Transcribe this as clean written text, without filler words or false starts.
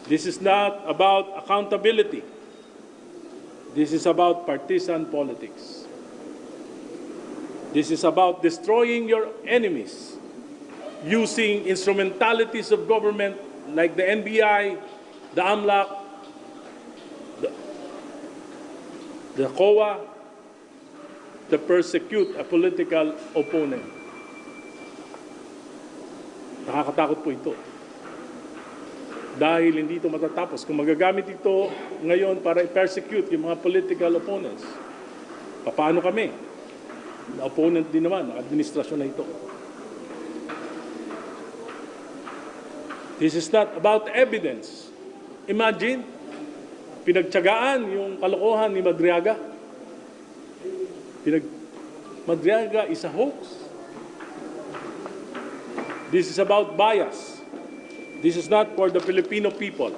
This is not about accountability. This is about partisan politics. This is about destroying your enemies, using instrumentalities of government like the NBI, the AMLAC, the COA, to persecute a political opponent. Nakakatakot po ito. Dahil hindi ito matatapos. Kung magagamit ito ngayon para i-persecute yung mga political opponents, paano kami? Na opponent din naman ng administrasyon na ito. This is not about evidence. Imagine, pinagtiyagaan yung kalokohan ni Madriaga. Madriaga is a hoax. This is about bias. This is not for the Filipino people.